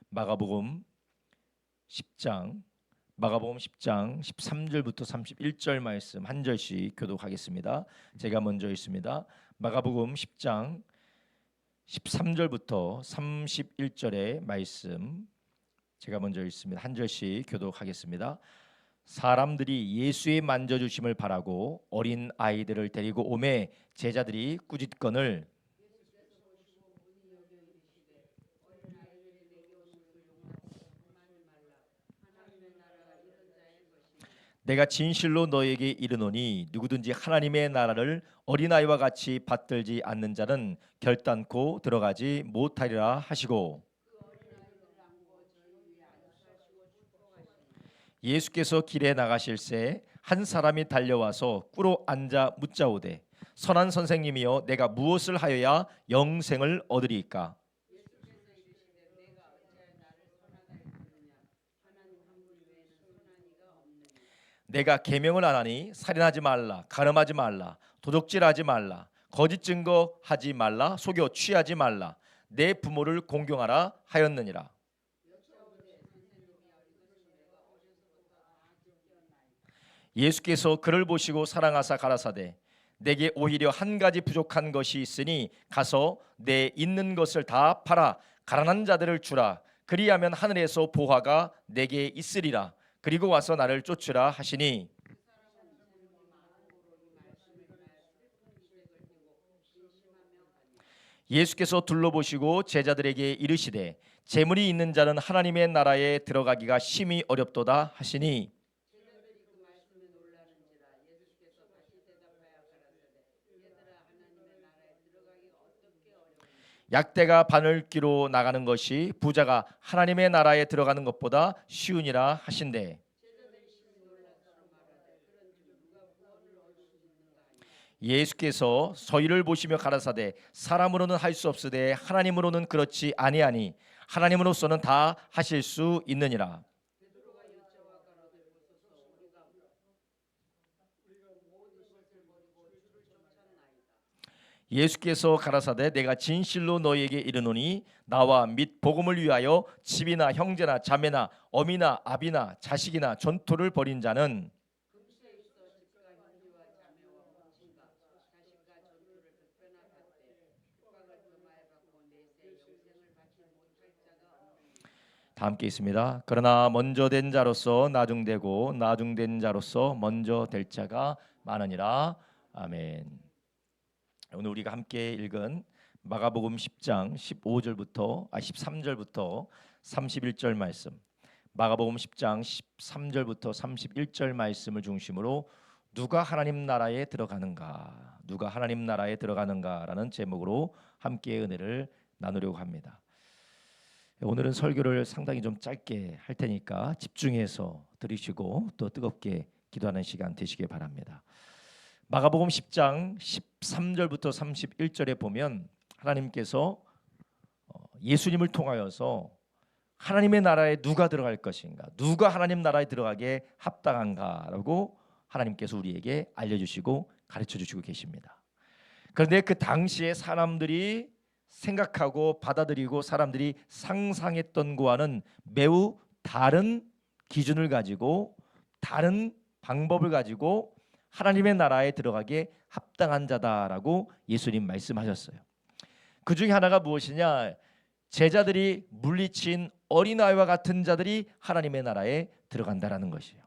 마가복음 10장 13절부터 31절 말씀 한 절씩 교독하겠습니다. 제가 먼저 읽습니다. 마가복음 10장 13절부터 31절의 말씀 제가 먼저 읽습니다. 한 절씩 교독하겠습니다. 사람들이 예수의 만져주심을 바라고 어린 아이들을 데리고 오매 제자들이 꾸짖건을 내가 진실로 너에게 이르노니 누구든지 하나님의 나라를 어린아이와 같이 받들지 않는 자는 결단코 들어가지 못하리라 하시고, 예수께서 길에 나가실새 한 사람이 달려와서 꿇어 앉아 묻자오되 선한 선생님이여 내가 무엇을 하여야 영생을 얻으리이까? 내가 계명을 안 하니 살인하지 말라, 간음하지 말라, 도적질하지 말라, 거짓 증거하지 말라, 속여 취하지 말라, 내 부모를 공경하라 하였느니라. 예수께서 그를 보시고 사랑하사 가라사대 내게 오히려 한 가지 부족한 것이 있으니 가서 내 있는 것을 다 팔아 가난한 자들을 주라. 그리하면 하늘에서 보화가 내게 있으리라. 그리고 와서 나를 쫓으라 하시니, 예수께서 둘러보시고 제자들에게 이르시되 재물이 있는 자는 하나님의 나라에 들어가기가 심히 어렵도다 하시니, 약대가 바늘귀로 나가는 것이 부자가 하나님의 나라에 들어가는 것보다 쉬우니라 하신대, 예수께서 저희를 보시며 가라사대 사람으로는 할 수 없으되 하나님으로는 그렇지 아니하니 하나님으로서는 다 하실 수 있느니라. 예수께서 가라사대 내가 진실로 너희에게 이르노니 나와 및 복음을 위하여 집이나 형제나 자매나 어미나 아비나 자식이나 전토를 벌인 자는, 다 함께 있습니다. 그러나 먼저 된 자로서 나중되고 나중된 자로서 먼저 될 자가 많으니라. 아멘. 오늘 우리가 함께 읽은 마가복음 10장 13절부터 31절 말씀, 마가복음 10장 13절부터 31절 말씀을 중심으로 누가 하나님 나라에 들어가는가, 누가 하나님 나라에 들어가는가라는 제목으로 함께 은혜를 나누려고 합니다. 오늘은 설교를 상당히 좀 짧게 할 테니까 집중해서 들으시고 또 뜨겁게 기도하는 시간 되시길 바랍니다. 마가복음 10장 13절부터 31절에 보면 하나님께서 예수님을 통하여서 하나님의 나라에 누가 들어갈 것인가, 누가 하나님 나라에 들어가게 합당한가라고 하나님께서 우리에게 알려주시고 가르쳐주시고 계십니다. 그런데 그 당시에 사람들이 생각하고 받아들이고 사람들이 상상했던 것과는 매우 다른 기준을 가지고 다른 방법을 가지고 하나님의 나라에 들어가게 합당한 자다라고 예수님 말씀하셨어요. 그 중에 하나가 무엇이냐? 제자들이 물리친 어린아이와 같은 자들이 하나님의 나라에 들어간다라는 것이에요.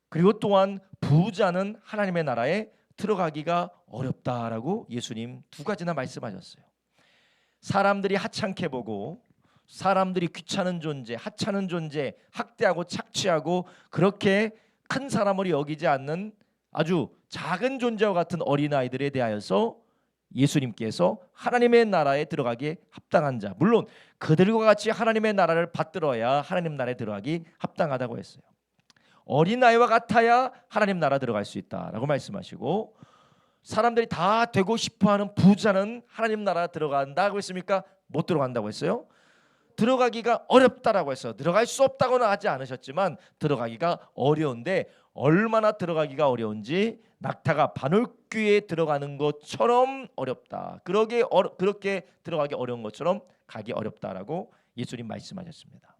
그리고 또한 부자는 하나님의 나라에 들어가기가 어렵다라고 예수님 두 가지나 말씀하셨어요. 사람들이 하찮게 보고 사람들이 귀찮은 존재, 하찮은 존재, 학대하고 착취하고 그렇게 큰 사람을 여기지 않는 아주 작은 존재와 같은 어린아이들에 대하여서 예수님께서 하나님의 나라에 들어가기에 합당한 자, 물론 그들과 같이 하나님의 나라를 받들어야 하나님 나라에 들어가기 합당하다고 했어요. 어린아이와 같아야 하나님 나라 들어갈 수 있다라고 말씀하시고, 사람들이 다 되고 싶어하는 부자는 하나님 나라 들어간다고 했습니까? 못 들어간다고 했어요. 들어가기가 어렵다라고 했어요. 들어갈 수 없다고는 하지 않으셨지만 들어가기가 어려운데, 얼마나 들어가기가 어려운지 낙타가 바늘귀에 들어가는 것처럼 어렵다. 그렇게 들어가기 어려운 것처럼 가기 어렵다라고 예수님 말씀하셨습니다.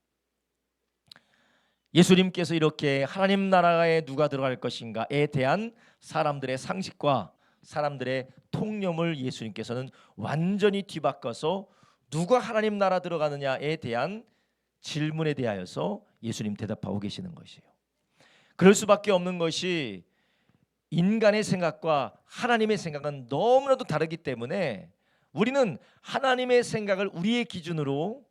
예수님께서 이렇게 하나님 나라에 누가 들어갈 것인가에 대한 사람들의 상식과 사람들의 통념을 예수님께서는 완전히 뒤바꿔서 누가 하나님 나라 들어가느냐에 대한 질문에 대하여서 예수님 대답하고 계시는 것이에요. 그럴 수밖에 없는 것이 인간의 생각과 하나님의 생각은 너무나도 다르기 때문에 우리는 하나님의 생각을 우리의 기준으로,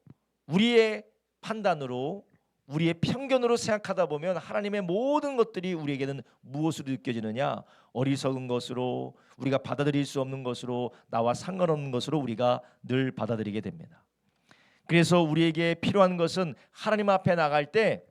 우리의 판단으로, 우리의 편견으로 생각하다 보면 하나님의 모든 것들이 우리에게는 무엇으로 느껴지느냐? 어리석은 것으로, 우리가 받아들일 수 없는 것으로, 나와 상관없는 것으로 우리가 늘 받아들이게 됩니다. 그래서 우리에게 필요한 것은 하나님 앞에 나갈 때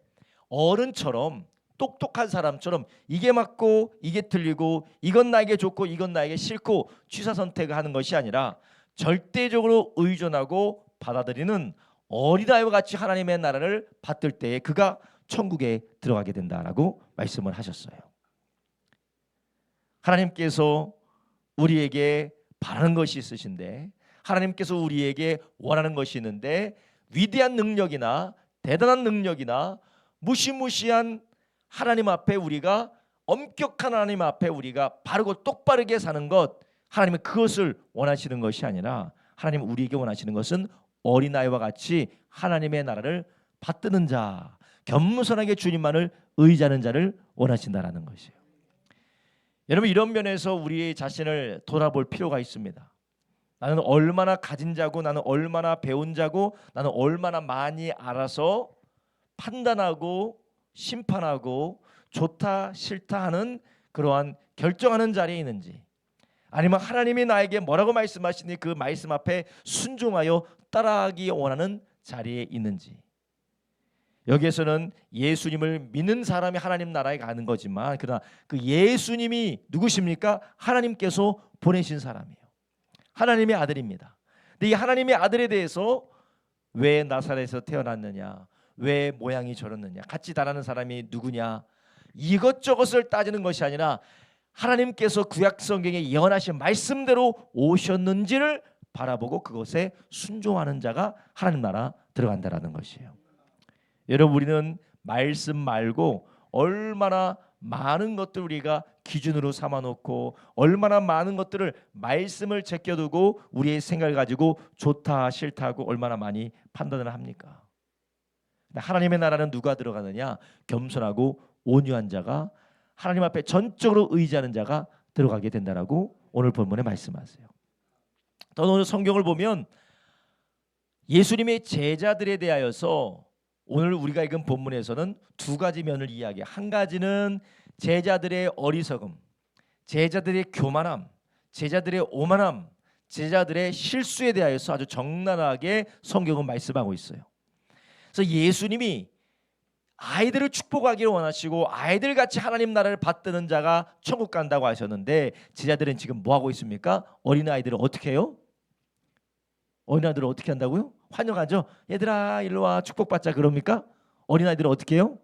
어른처럼, 똑똑한 사람처럼 이게 맞고 이게 틀리고 이건 나에게 좋고 이건 나에게 싫고 취사 선택하는 것이 아니라 절대적으로 의존하고 받아들이는 어린아이와 같이 하나님의 나라를 받들 때에 그가 천국에 들어가게 된다라고 말씀을 하셨어요. 하나님께서 우리에게 바라는 것이 있으신데, 하나님께서 우리에게 원하는 것이 있는데, 위대한 능력이나 대단한 능력이나 무시무시한 하나님 앞에 우리가, 엄격한 하나님 앞에 우리가 바르고 똑바르게 사는 것, 하나님은 그것을 원하시는 것이 아니라 하나님은 우리에게 원하시는 것은 어린아이와 같이 하나님의 나라를 받드는 자, 겸손하게 주님만을 의지하는 자를 원하신다라는 것이에요. 여러분, 이런 면에서 우리 자신을 돌아볼 필요가 있습니다. 나는 얼마나 가진 자고, 나는 얼마나 배운 자고, 나는 얼마나 많이 알아서 판단하고 심판하고 좋다 싫다 하는 그러한 결정하는 자리에 있는지, 아니면 하나님이 나에게 뭐라고 말씀하시니 그 말씀 앞에 순종하여 따라하기 원하는 자리에 있는지. 여기에서는 예수님을 믿는 사람이 하나님 나라에 가는 거지만, 그러나 그 예수님이 누구십니까? 하나님께서 보내신 사람이에요. 하나님의 아들입니다. 근데 이 하나님의 아들에 대해서 왜 나사렛에서 태어났느냐, 왜 모양이 저렇느냐, 같이 다라는 사람이 누구냐, 이것저것을 따지는 것이 아니라 하나님께서 구약 성경에 예언하신 말씀대로 오셨는지를 바라보고 그것에 순종하는 자가 하나님 나라 들어간다라는 것이에요. 여러분, 우리는 말씀 말고 얼마나 많은 것들 우리가 기준으로 삼아놓고 얼마나 많은 것들을 말씀을 제껴두고 우리의 생각을 가지고 좋다 싫다 하고 얼마나 많이 판단을 합니까? 하나님의 나라는 누가 들어가느냐? 겸손하고 온유한 자가, 하나님 앞에 전적으로 의지하는 자가 들어가게 된다라고 오늘 본문에 말씀하세요. 또 오늘 성경을 보면 예수님의 제자들에 대하여서 오늘 우리가 읽은 본문에서는 두 가지 면을 이야기해요. 한 가지는 제자들의 어리석음, 제자들의 교만함, 제자들의 오만함, 제자들의 실수에 대하여서 아주 적나라하게 성경은 말씀하고 있어요. 그래서 예수님이 아이들을 축복하기를 원하시고 아이들같이 하나님 나라를 받드는 자가 천국 간다고 하셨는데, 제자들은 지금 뭐 하고 있습니까? 어린아이들을 어떻게 해요? 어린아이들을 어떻게 한다고요? 환영하죠. 얘들아 일로 와 축복받자 그럽니까? 어린아이들을 어떻게 해요?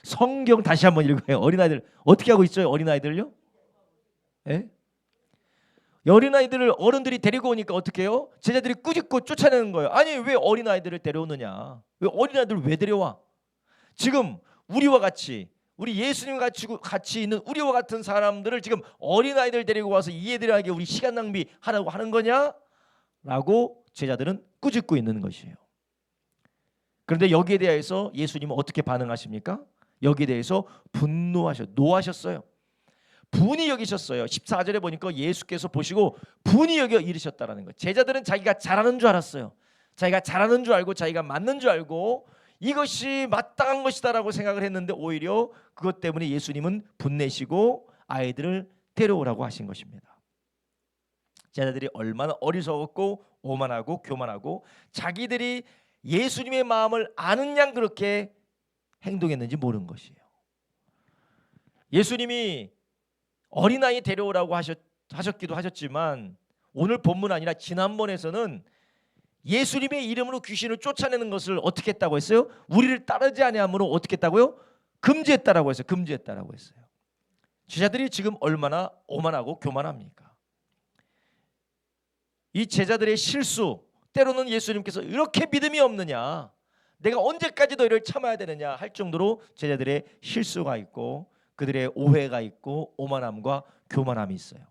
성경 다시 한번 읽어요. 어린아이들 어떻게 하고 있어요? 어린아이들요? 예? 어린아이들을 어른들이 데리고 오니까 어떻게 해요? 제자들이 꾸짖고 쫓아내는 거예요. 아니 왜 어린아이들을 데려오느냐? 왜 어린아이들을 왜 데려와? 지금 우리와 같이, 우리 예수님 같이 있는 우리와 같은 사람들을 지금 어린아이들 데리고 와서 이 애들에게 우리 시간 낭비하라고 하는 거냐? 라고 제자들은 꾸짖고 있는 것이에요. 그런데 여기에 대해서 예수님은 어떻게 반응하십니까? 여기에 대해서 노하셨어요. 분이 여기셨어요. 14절에 보니까 예수께서 보시고 분이 여겨 이르셨다라는 거예요. 제자들은 자기가 잘하는 줄 알았어요. 자기가 잘하는 줄 알고 자기가 맞는 줄 알고 이것이 마땅한 것이다라고 생각을 했는데, 오히려 그것 때문에 예수님은 분내시고 아이들을 데려오라고 하신 것입니다. 제자들이 얼마나 어리석었고 오만하고 교만하고 자기들이 예수님의 마음을 아는 양 그렇게 행동했는지 모르는 것이에요. 예수님이 어린아이 데려오라고 하셨기도 하셨지만, 오늘 본문 아니라 지난번에서는 예수님의 이름으로 귀신을 쫓아내는 것을 어떻게 했다고 했어요? 우리를 따르지 아니함으로 어떻게 했다고요? 금지했다라고 했어요. 금지했다라고 했어요. 제자들이 지금 얼마나 오만하고 교만합니까? 이 제자들의 실수, 때로는 예수님께서 이렇게 믿음이 없느냐, 내가 언제까지 너희를 참아야 되느냐 할 정도로 제자들의 실수가 있고 그들의 오해가 있고 오만함과 교만함이 있어요.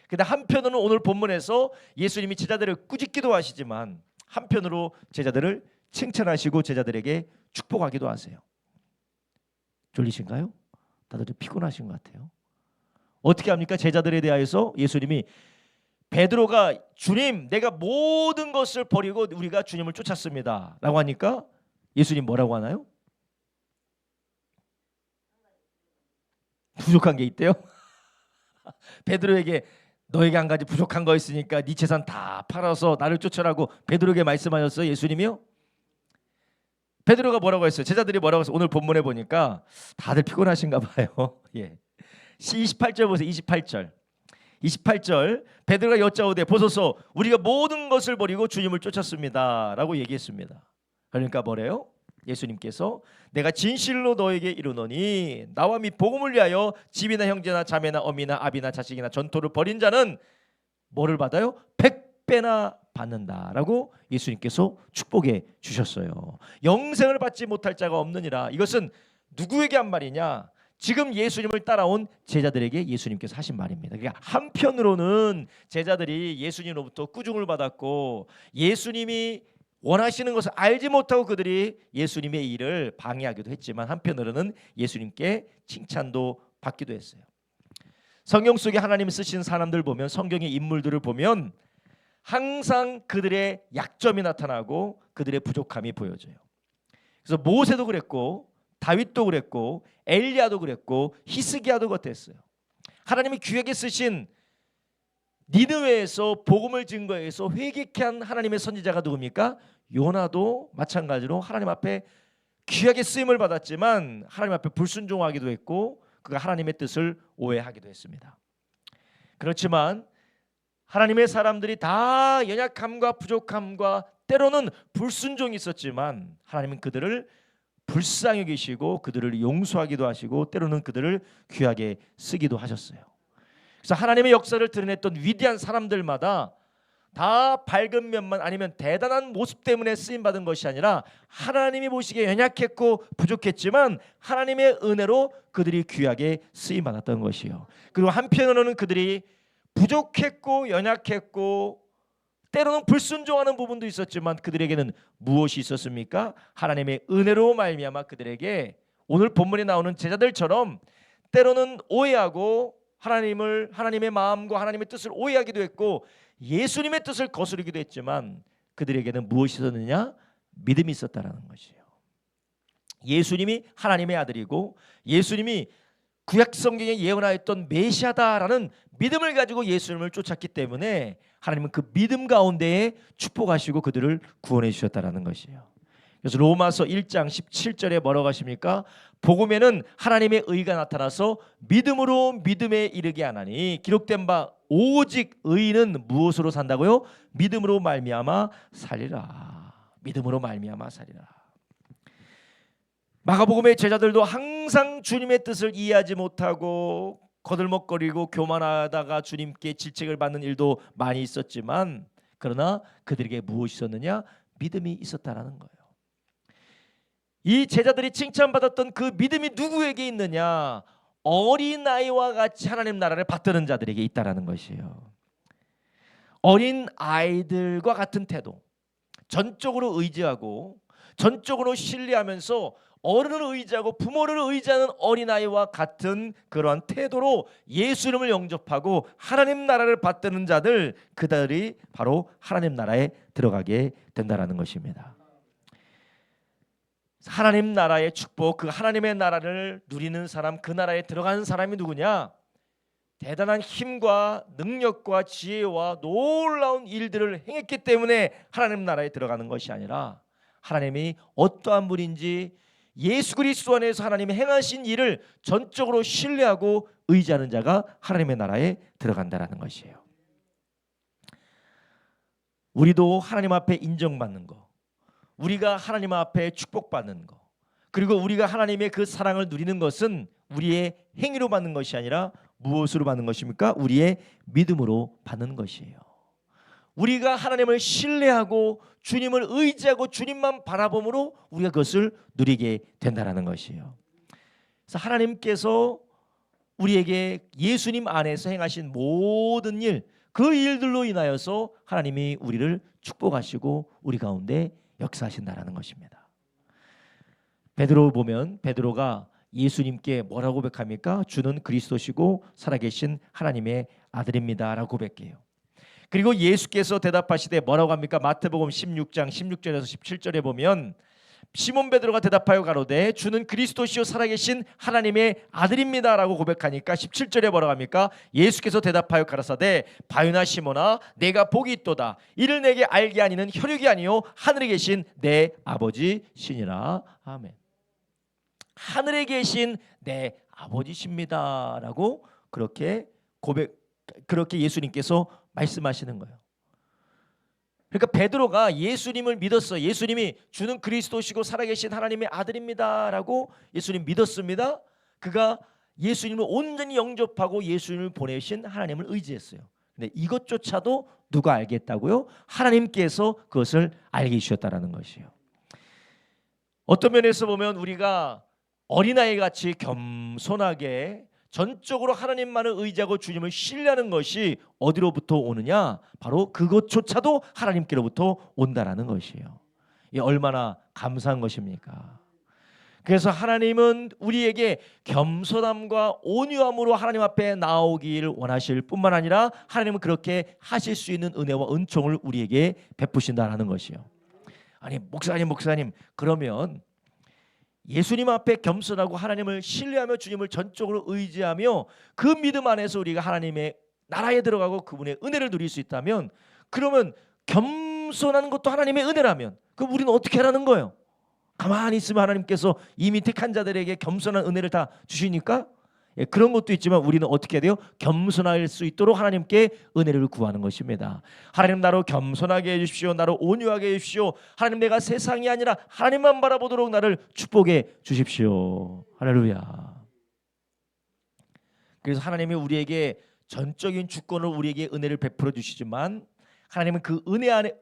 근데 한편으로는 오늘 본문에서 예수님이 제자들을 꾸짖기도 하시지만 한편으로 제자들을 칭찬하시고 제자들에게 축복하기도 하세요. 졸리신가요? 다들 좀 피곤하신 것 같아요. 어떻게 합니까? 제자들에 대하여서 예수님이, 베드로가 주님 내가 모든 것을 버리고 우리가 주님을 쫓았습니다 라고 하니까 예수님 뭐라고 하나요? 부족한 게 있대요. 베드로에게 너에게 한 가지 부족한 거 있으니까 네 재산 다 팔아서 나를 쫓아라고 베드로에게 말씀하셨어요, 예수님이요? 베드로가 뭐라고 했어요? 제자들이 뭐라고 했어요? 오늘 본문에 보니까 다들 피곤하신가 봐요. 예. 28절 보세요. 28절 베드로가 여짜오되 보소서 우리가 모든 것을 버리고 주님을 쫓았습니다 라고 얘기했습니다. 그러니까 뭐래요? 예수님께서 내가 진실로 너에게 이르노니 나와 및 복음을 위하여 집이나 형제나 자매나 어미나 아비나 자식이나 전토를 벌인 자는 뭐를 받아요? 100배나 받는다라고 예수님께서 축복해 주셨어요. 영생을 받지 못할 자가 없느니라. 이것은 누구에게 한 말이냐? 지금 예수님을 따라온 제자들에게 예수님께서 하신 말입니다. 그러니까 한편으로는 제자들이 예수님으로부터 꾸중을 받았고 예수님이 원하시는 것을 알지 못하고 그들이 예수님의 일을 방해하기도 했지만 한편으로는 예수님께 칭찬도 받기도 했어요. 성경 속에 하나님이 쓰신 사람들 보면, 성경의 인물들을 보면 항상 그들의 약점이 나타나고 그들의 부족함이 보여져요. 그래서 모세도 그랬고 다윗도 그랬고 엘리야도 그랬고 히스기야도 그랬어요. 하나님이 귀하게 쓰신 니느웨에서 복음을 증거해서 회개케 한 하나님의 선지자가 누굽니까? 요나도 마찬가지로 하나님 앞에 귀하게 쓰임을 받았지만 하나님 앞에 불순종하기도 했고 그가 하나님의 뜻을 오해하기도 했습니다. 그렇지만 하나님의 사람들이 다 연약함과 부족함과 때로는 불순종이 있었지만 하나님은 그들을 불쌍히 계시고 그들을 용서하기도 하시고 때로는 그들을 귀하게 쓰기도 하셨어요. 그래서 하나님의 역사를 드러냈던 위대한 사람들마다 다 밝은 면만 아니면 대단한 모습 때문에 쓰임받은 것이 아니라 하나님이 보시기에 연약했고 부족했지만 하나님의 은혜로 그들이 귀하게 쓰임받았던 것이요. 그리고 한편으로는 그들이 부족했고 연약했고 때로는 불순종하는 부분도 있었지만 그들에게는 무엇이 있었습니까? 하나님의 은혜로 말미암아 그들에게 오늘 본문에 나오는 제자들처럼 때로는 오해하고 하나님의 마음과 하나님의 뜻을 오해하기도 했고 예수님의 뜻을 거스르기도 했지만 그들에게는 무엇이 있었느냐? 믿음이 있었다라는 것이에요. 예수님이 하나님의 아들이고 예수님이 구약 성경에 예언하였던 메시아다라는 믿음을 가지고 예수님을 쫓았기 때문에 하나님은 그 믿음 가운데에 축복하시고 그들을 구원해 주셨다라는 것이에요. 그래서 로마서 1장 17절에 뭐라고 하십니까? 복음에는 하나님의 의가 나타나서 믿음으로 믿음에 이르게 하나니 기록된 바 오직 의인은 무엇으로 산다고요? 믿음으로 말미암아 살리라. 믿음으로 말미암아 살리라. 마가복음의 제자들도 항상 주님의 뜻을 이해하지 못하고 거들먹거리고 교만하다가 주님께 질책을 받는 일도 많이 있었지만 그러나 그들에게 무엇이 있었느냐? 믿음이 있었다라는 거예요. 이 제자들이 칭찬받았던 그 믿음이 누구에게 있느냐? 어린아이와 같이 하나님 나라를 받드는 자들에게 있다라는 것이에요. 어린 아이들과 같은 태도, 전적으로 의지하고 전적으로 신뢰하면서 어른을 의지하고 부모를 의지하는 어린아이와 같은 그러한 태도로 예수님을 영접하고 하나님 나라를 받드는 자들, 그들이 바로 하나님 나라에 들어가게 된다라는 것입니다. 하나님 나라의 축복, 그 하나님의 나라를 누리는 사람, 그 나라에 들어가는 사람이 누구냐? 대단한 힘과 능력과 지혜와 놀라운 일들을 행했기 때문에 하나님 나라에 들어가는 것이 아니라 하나님이 어떠한 분인지 예수 그리스도 안에서 하나님이 행하신 일을 전적으로 신뢰하고 의지하는 자가 하나님의 나라에 들어간다라는 것이에요. 우리도 하나님 앞에 인정받는 거, 우리가 하나님 앞에 축복받는 거, 그리고 우리가 하나님의 그 사랑을 누리는 것은 우리의 행위로 받는 것이 아니라 무엇으로 받는 것입니까? 우리의 믿음으로 받는 것이에요. 우리가 하나님을 신뢰하고 주님을 의지하고 주님만 바라봄으로 우리가 그것을 누리게 된다는 것이에요. 그래서 하나님께서 우리에게 예수님 안에서 행하신 모든 일, 그 일들로 인하여서 하나님이 우리를 축복하시고 우리 가운데 역사하신다는 것입니다. 베드로 보면 베드로가 예수님께 뭐라고 고백합니까? 주는 그리스도시고 살아계신 하나님의 아들입니다 라고 고백해요. 그리고 예수께서 대답하시되 뭐라고 합니까? 마태복음 16장 16절에서 17절에 보면 시몬 베드로가 대답하여 가로되 주는 그리스도시요 살아계신 하나님의 아들입니다 라고 고백하니까 17절에 뭐라고 합니까? 예수께서 대답하여 가라사대 바요나 시몬아 내가 복이 있도다. 이를 내게 알게 하니는 혈육이 아니요 하늘에 계신 내 아버지시니라. 아멘. 하늘에 계신 내 아버지십니다 라고 그렇게 예수님께서 말씀하시는 거예요. 그러니까 베드로가 예수님을 믿었어요. 예수님이 주는 그리스도시고 살아계신 하나님의 아들입니다 라고 예수님 믿었습니다. 그가 예수님을 온전히 영접하고 예수님을 보내신 하나님을 의지했어요. 근데 이것조차도 누가 알겠다고요? 하나님께서 그것을 알게 해주셨다는 것이에요. 어떤 면에서 보면 우리가 어린아이같이 겸손하게 전적으로 하나님만을 의지하고 주님을 신뢰하는 것이 어디로부터 오느냐? 바로 그것조차도 하나님께로부터 온다라는 것이에요. 이 얼마나 감사한 것입니까? 그래서 하나님은 우리에게 겸손함과 온유함으로 하나님 앞에 나오기를 원하실 뿐만 아니라 하나님은 그렇게 하실 수 있는 은혜와 은총을 우리에게 베푸신다라는 것이에요. 아니 목사님 그러면 예수님 앞에 겸손하고 하나님을 신뢰하며 주님을 전적으로 의지하며 그 믿음 안에서 우리가 하나님의 나라에 들어가고 그분의 은혜를 누릴 수 있다면, 그러면 겸손한 것도 하나님의 은혜라면 그럼 우리는 어떻게 하라는 거예요? 가만히 있으면 하나님께서 이미 택한 자들에게 겸손한 은혜를 다 주시니까? 예, 그런 것도 있지만 우리는 어떻게 해야 돼요? 겸손할 수 있도록 하나님께 은혜를 구하는 것입니다. 하나님 나로 겸손하게 해주십시오. 나로 온유하게 해주십시오. 하나님 내가 세상이 아니라 하나님만 바라보도록 나를 축복해 주십시오. 할렐루야. 그래서 하나님이 우리에게 전적인 주권을 우리에게 은혜를 베풀어 주시지만 하나님은 그 은혜 안에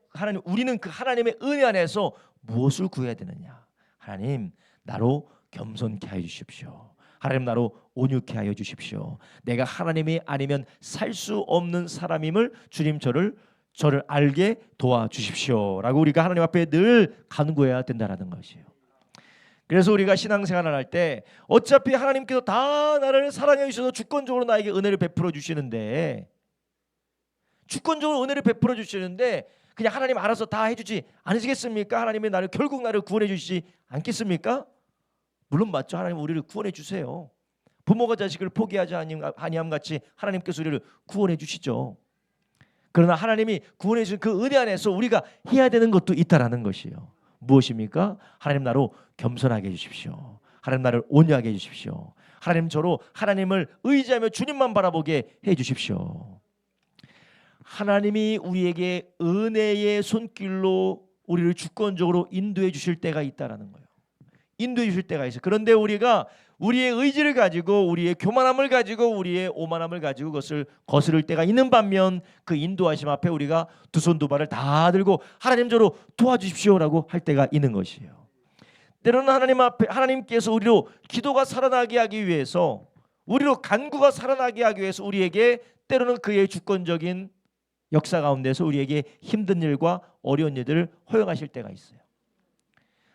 우리는 그 하나님의 은혜 안에서 무엇을 구해야 되느냐? 하나님 나로 겸손케 하여 주십시오. 하나님 나로 온유케 하여 주십시오. 내가 하나님이 아니면 살 수 없는 사람임을 주님 저를 알게 도와주십시오 라고 우리가 하나님 앞에 늘 간구해야 된다는 것이에요. 그래서 우리가 신앙생활을 할 때 어차피 하나님께서 다 나를 사랑해 주셔서 주권적으로 나에게 은혜를 베풀어 주시는데, 주권적으로 은혜를 베풀어 주시는데 그냥 하나님 알아서 다 해주지 않으시겠습니까? 하나님이 결국 나를 구원해 주시지 않겠습니까? 물론 맞죠. 하나님 우리를 구원해 주세요. 부모가 자식을 포기하지 아니함 같이 하나님께서 우리를 구원해 주시죠. 그러나 하나님이 구원해 주신 그 은혜 안에서 우리가 해야 되는 것도 있다라는 것이에요. 무엇입니까? 하나님 나로 겸손하게 해주십시오. 하나님 나를 온유하게 해주십시오. 하나님 저로 하나님을 의지하며 주님만 바라보게 해주십시오. 하나님이 우리에게 은혜의 손길로 우리를 주권적으로 인도해 주실 때가 있다라는 거예요. 인도해 주실 때가 있어요. 그런데 우리가 우리의 의지를 가지고 우리의 교만함을 가지고 우리의 오만함을 가지고 그것을 거스를 때가 있는 반면 그 인도하심 앞에 우리가 두 손 두 발을 다 들고 하나님 저로 도와주십시오라고 할 때가 있는 것이에요. 때로는 하나님 앞에 하나님께서 우리로 기도가 살아나게 하기 위해서, 우리로 간구가 살아나게 하기 위해서 우리에게 때로는 그의 주권적인 역사 가운데서 우리에게 힘든 일과 어려운 일들을 허용하실 때가 있어요.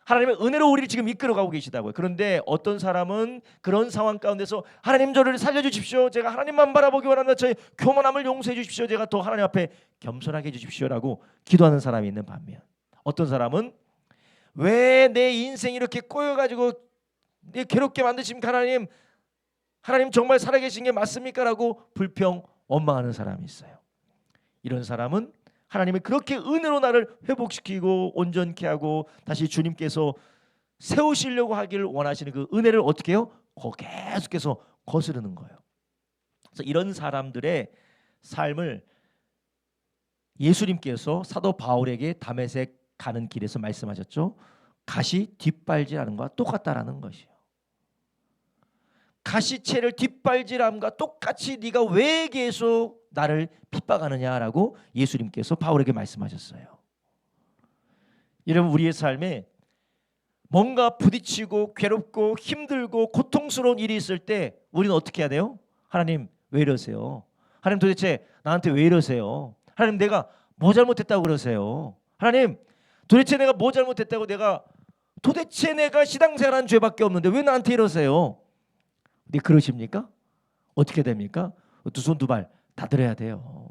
하나님의 은혜로 우리를 지금 이끌어가고 계시다고요. 그런데 어떤 사람은 그런 상황 가운데서 하나님 저를 살려주십시오. 제가 하나님만 바라보기 원합니다. 저의 교만함을 용서해 주십시오. 제가 더 하나님 앞에 겸손하게 해주십시오라고 기도하는 사람이 있는 반면, 어떤 사람은 왜 내 인생이 이렇게 꼬여가지고 괴롭게 만드십니까? 하나님 정말 살아계신 게 맞습니까? 라고 불평 원망하는 사람이 있어요. 이런 사람은 하나님이 그렇게 은혜로 나를 회복시키고 온전케 하고 다시 주님께서 세우시려고 하기를 원하시는 그 은혜를 어떻게 해요? 계속해서 거스르는 거예요. 그래서 이런 사람들의 삶을 예수님께서 사도 바울에게 다메섹 가는 길에서 말씀하셨죠. 가시 뒷발질하는 것과 똑같다라는 것이에요. 가시채를 뒷발질함과 똑같이 네가 왜 계속 나를 핍박하느냐라고 예수님께서 바울에게 말씀하셨어요. 여러분, 우리의 삶에 뭔가 부딪히고 괴롭고 힘들고 고통스러운 일이 있을 때 우리는 어떻게 해야 돼요? 하나님 왜 이러세요? 하나님 도대체 나한테 왜 이러세요? 하나님 내가 뭐 잘못했다고 그러세요? 하나님 도대체 내가 뭐 잘못했다고 도대체 내가 신앙생활한 죄밖에 없는데 왜 나한테 이러세요? 근데 그러십니까? 어떻게 됩니까? 두 손 두 발 다 들어야 돼요.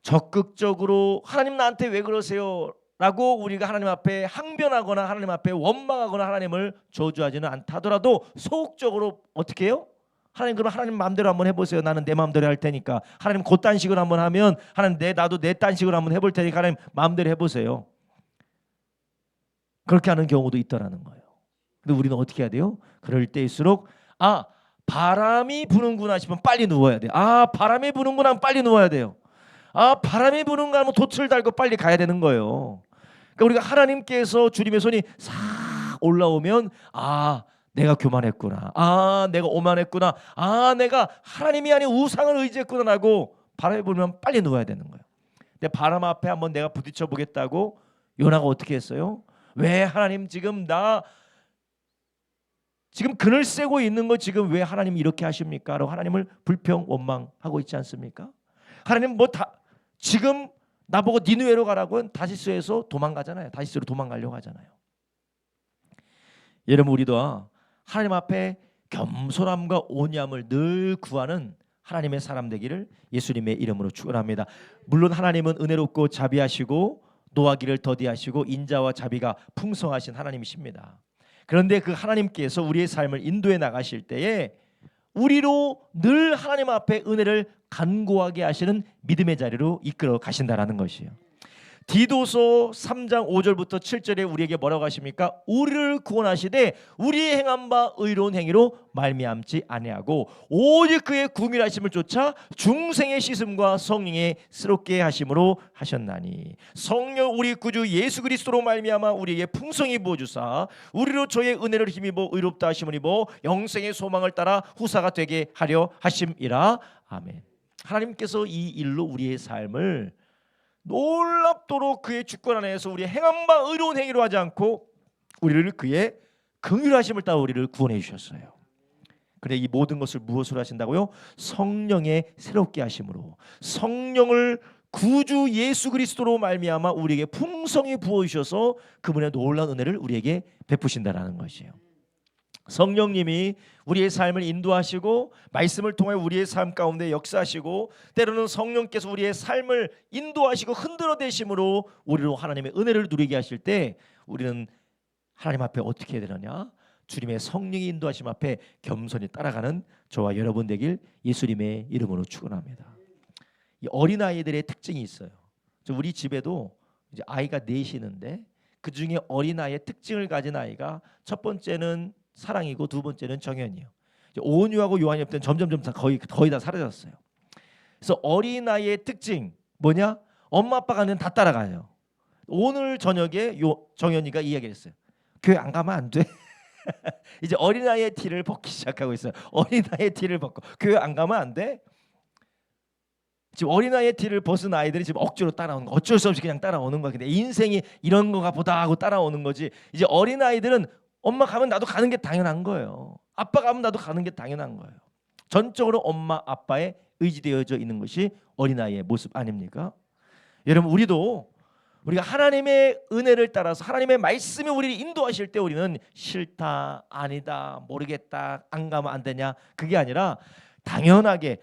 적극적으로 하나님 나한테 왜 그러세요? 라고 우리가 하나님 앞에 항변하거나 하나님 앞에 원망하거나 하나님을 저주하지는 않다 하더라도 소극적으로 어떻게 해요? 하나님 그럼 하나님 마음대로 한번 해보세요. 나는 내 마음대로 할 테니까. 하나님 그 딴식으로 한번 하면 하나님 나도 내 딴식으로 한번 해볼 테니까 하나님 마음대로 해보세요. 그렇게 하는 경우도 있다라는 거예요. 근데 우리는 어떻게 해야 돼요? 그럴 때일수록 바람이 부는구나 싶으면 빨리 누워야 돼요. 바람이 부는구나 하면 빨리 누워야 돼요. 바람이 부는가 하면 돛을 달고 빨리 가야 되는 거예요. 그러니까 우리가 하나님께서 주님의 손이 싹 올라오면 내가 교만했구나. 내가 오만했구나. 내가 하나님이 아닌 우상을 의지했구나 하고 바람이 불면 빨리 누워야 되는 거예요. 근데 바람 앞에 한번 내가 부딪혀 보겠다고 요나가 어떻게 했어요? 왜 하나님 지금 지금 그늘 쐬고 있는 거 지금 왜 하나님 이렇게 하십니까? 라고 하나님을 불평 원망하고 있지 않습니까? 하나님 지금 나보고 니느웨로 가라고 하면 다시스에서 도망가잖아요. 다시스로 도망가려고 하잖아요. 여러분 우리도 하나님 앞에 겸손함과 온유함을 늘 구하는 하나님의 사람 되기를 예수님의 이름으로 축원합니다. 물론 하나님은 은혜롭고 자비하시고 노하기를 더디하시고 인자와 자비가 풍성하신 하나님이십니다. 그런데 그 하나님께서 우리의 삶을 인도해 나가실 때에 우리로 늘 하나님 앞에 은혜를 간구하게 하시는 믿음의 자리로 이끌어 가신다라는 것이에요. 디도서 3장 5절부터 7절에 우리에게 뭐라고 하십니까? 우리를 구원하시되 우리의 행한 바 의로운 행위로 말미암지 아니하고 오직 그의 궁일하심을 쫓아 중생의 씻음과 성령의 새롭게 하심으로 하셨나니 성령 우리 구주 예수 그리스도로 말미암아 우리에게 풍성히 부어주사 우리로 저의 은혜를 힘입어 의롭다 하심을 입어 영생의 소망을 따라 후사가 되게 하려 하심이라. 아멘. 하나님께서 이 일로 우리의 삶을 놀랍도록 그의 주권 안에서 우리의 행한 바 의로운 행위로 하지 않고 우리를 그의 긍휼하심을 따라 우리를 구원해 주셨어요. 그래 이 모든 것을 무엇으로 하신다고요? 성령의 새롭게 하심으로 성령을 구주 예수 그리스도로 말미암아 우리에게 풍성히 부어 주셔서 그분의 놀라운 은혜를 우리에게 베푸신다라는 것이에요. 성령님이 우리의 삶을 인도하시고 말씀을 통해 우리의 삶 가운데 역사하시고 때로는 성령께서 우리의 삶을 인도하시고 흔들어 대심으로 우리로 하나님의 은혜를 누리게 하실 때 우리는 하나님 앞에 어떻게 해야 되느냐? 주님의 성령의 인도하심 앞에 겸손히 따라가는 저와 여러분 되길 예수님의 이름으로 축원합니다. 이 어린아이들의 특징이 있어요. 우리 집에도 이제 아이가 넷이는데 그중에 어린아이의 특징을 가진 아이가 첫 번째는 사랑이고 두 번째는 정연이에요. 온유하고 요한이 없던 점점 거의 다 사라졌어요. 그래서 어린아이의 특징 뭐냐? 엄마 아빠가 하는 다 따라가요. 오늘 저녁에 정연이가 이야기했어요. 교회 안 가면 안 돼. 이제 어린아이의 티를 벗기 시작하고 있어요. 어린아이의 티를 벗고 교회 안 가면 안 돼. 지금 어린아이의 티를 벗은 아이들이 지금 억지로 따라오는 거, 어쩔 수 없이 그냥 따라오는 거야. 근데 인생이 이런 거가 보다 하고 따라오는 거지. 이제 어린아이들은 엄마 가면 나도 가는 게 당연한 거예요. 아빠 가면 나도 가는 게 당연한 거예요. 전적으로 엄마 아빠에 의지되어져 있는 것이 어린아이의 모습 아닙니까? 여러분 우리가 하나님의 은혜를 따라서 하나님의 말씀이 우리를 인도하실 때 우리는 싫다, 아니다, 모르겠다, 안 가면 안 되냐 그게 아니라 당연하게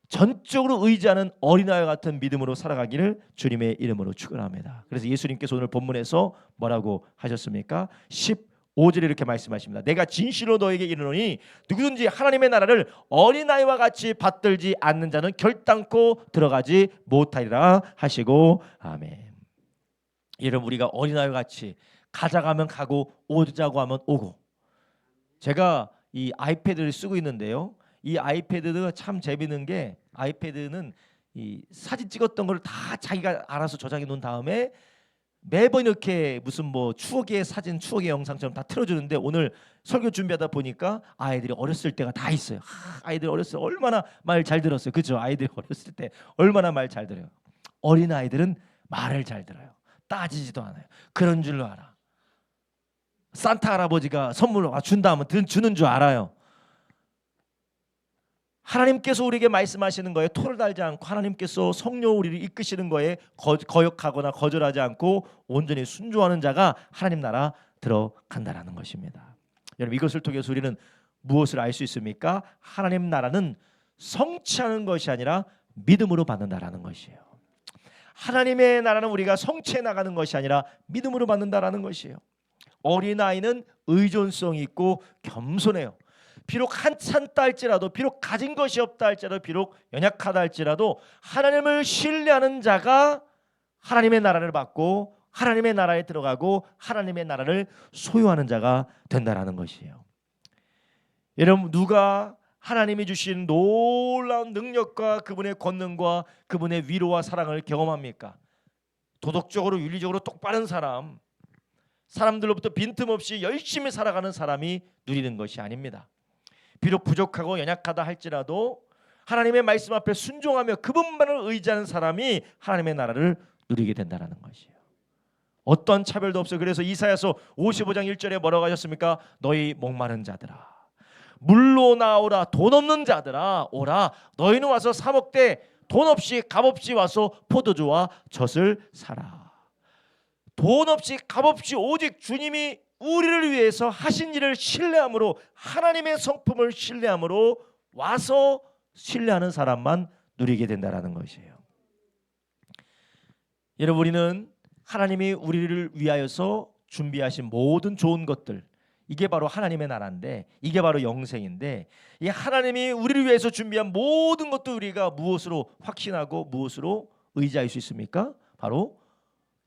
전적으로 의지하는 어린아이와 같은 믿음으로 살아가기를 주님의 이름으로 축원합니다. 그래서 예수님께서 오늘 본문에서 뭐라고 하셨습니까? 15절에 이렇게 말씀하십니다. 내가 진실로 너에게 이르노니 누구든지 하나님의 나라를 어린아이와 같이 받들지 않는 자는 결단코 들어가지 못하리라 하시고 아멘. 여러분 우리가 어린아이와 같이 가자고 하면 가고 오자고 하면 오고. 제가 이 아이패드를 쓰고 있는데요. 이 아이패드가 참 재밌는 게 아이패드는 이 사진 찍었던 걸 다 자기가 알아서 저장해 놓은 다음에 매번 이렇게 무슨 뭐 추억의 사진, 추억의 영상처럼 다 틀어주는데 오늘 설교 준비하다 보니까 아이들이 어렸을 때가 다 있어요. 아이들 어렸을 때 얼마나 말 잘 들었어요. 그죠? 아이들이 어렸을 때 얼마나 말 잘 들어요. 어린 아이들은 말을 잘 들어요. 따지지도 않아요. 그런 줄로 알아. 산타 할아버지가 선물을 준다 하면 주는 줄 알아요. 하나님께서 우리에게 말씀하시는 거에 토를 달지 않고 하나님께서 성령 우리를 이끄시는 거에 거역하거나 거절하지 않고 온전히 순종하는 자가 하나님 나라 들어간다라는 것입니다. 여러분, 이것을 통해서 우리는 무엇을 알 수 있습니까? 하나님 나라는 성취하는 것이 아니라 믿음으로 받는다라는 것이에요. 하나님의 나라는 우리가 성취해 나가는 것이 아니라 믿음으로 받는다라는 것이에요. 어린아이는 의존성이 있고 겸손해요. 비록 한찮다 할지라도, 비록 가진 것이 없다 할지라도, 비록 연약하다 할지라도 하나님을 신뢰하는 자가 하나님의 나라를 받고 하나님의 나라에 들어가고 하나님의 나라를 소유하는 자가 된다라는 것이에요. 여러분, 누가 하나님이 주신 놀라운 능력과 그분의 권능과 그분의 위로와 사랑을 경험합니까? 도덕적으로 윤리적으로 똑바른 사람, 사람들로부터 빈틈없이 열심히 살아가는 사람이 누리는 것이 아닙니다. 비록 부족하고 연약하다 할지라도 하나님의 말씀 앞에 순종하며 그분만을 의지하는 사람이 하나님의 나라를 누리게 된다는 것이에요. 어떤 차별도 없어요. 그래서 이사야서 55장 1절에 뭐라고 하셨습니까? 너희 목마른 자들아, 물로 나오라. 돈 없는 자들아 오라. 너희는 와서 사 먹되 돈 없이 값 없이 와서 포도주와 젖을 사라. 돈 없이 값 없이 오직 주님이 우리를 위해서 하신 일을 신뢰함으로, 하나님의 성품을 신뢰함으로 와서 신뢰하는 사람만 누리게 된다라는 것이에요. 여러분, 우리는 하나님이 우리를 위하여서 준비하신 모든 좋은 것들, 이게 바로 하나님의 나라인데, 이게 바로 영생인데, 이 하나님이 우리를 위해서 준비한 모든 것도 우리가 무엇으로 확신하고 무엇으로 의지할 수 있습니까? 바로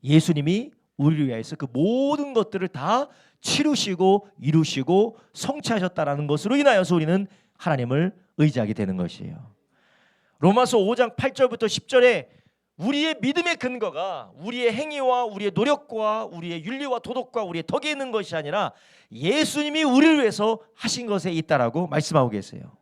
예수님이 우리를 위해서 그 모든 것들을 다 치루시고 이루시고 성취하셨다라는 것으로 인하여서 우리는 하나님을 의지하게 되는 것이에요. 로마서 5장 8절부터 10절에 우리의 믿음의 근거가 우리의 행위와 우리의 노력과 우리의 윤리와 도덕과 우리의 덕에 있는 것이 아니라 예수님이 우리를 위해서 하신 것에 있다라고 말씀하고 계세요.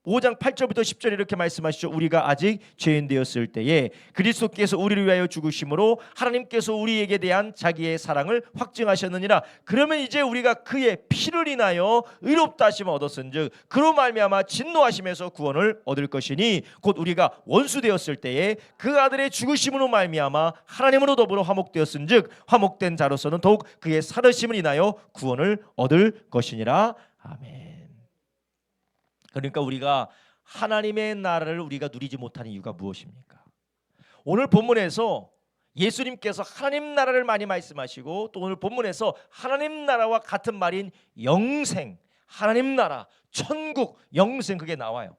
5장 8절부터 10절에 이렇게 말씀하시죠. 우리가 아직 죄인 되었을 때에 그리스도께서 우리를 위하여 죽으심으로 하나님께서 우리에게 대한 자기의 사랑을 확증하셨느니라. 그러면 이제 우리가 그의 피를 인하여 의롭다 하심을 얻었은즉 그로 말미암아 진노하심에서 구원을 얻을 것이니 곧 우리가 원수 되었을 때에 그 아들의 죽으심으로 말미암아 하나님으로 더불어 화목되었은즉 화목된 자로서는 더욱 그의 살으심을 인하여 구원을 얻을 것이니라. 아멘. 그러니까 우리가 하나님의 나라를 우리가 누리지 못하는 이유가 무엇입니까? 오늘 본문에서 예수님께서 하나님 나라를 많이 말씀하시고 또 오늘 본문에서 하나님 나라와 같은 말인 영생, 하나님 나라, 천국, 영생, 그게 나와요.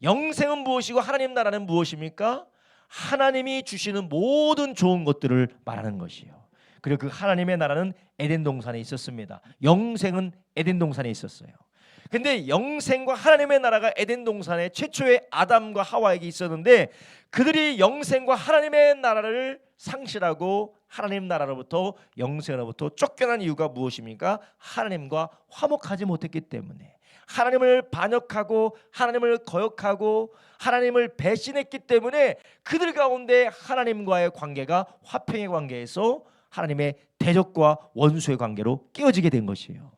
영생은 무엇이고 하나님 나라는 무엇입니까? 하나님이 주시는 모든 좋은 것들을 말하는 것이에요. 그리고 그 하나님의 나라는 에덴 동산에 있었습니다. 영생은 에덴 동산에 있었어요. 근데 영생과 하나님의 나라가 에덴 동산에 최초의 아담과 하와에게 있었는데 그들이 영생과 하나님의 나라를 상실하고 하나님 나라로부터 영생으로부터 쫓겨난 이유가 무엇입니까? 하나님과 화목하지 못했기 때문에, 하나님을 반역하고 하나님을 거역하고 하나님을 배신했기 때문에 그들 가운데 하나님과의 관계가 화평의 관계에서 하나님의 대적과 원수의 관계로 깨어지게 된 것이에요.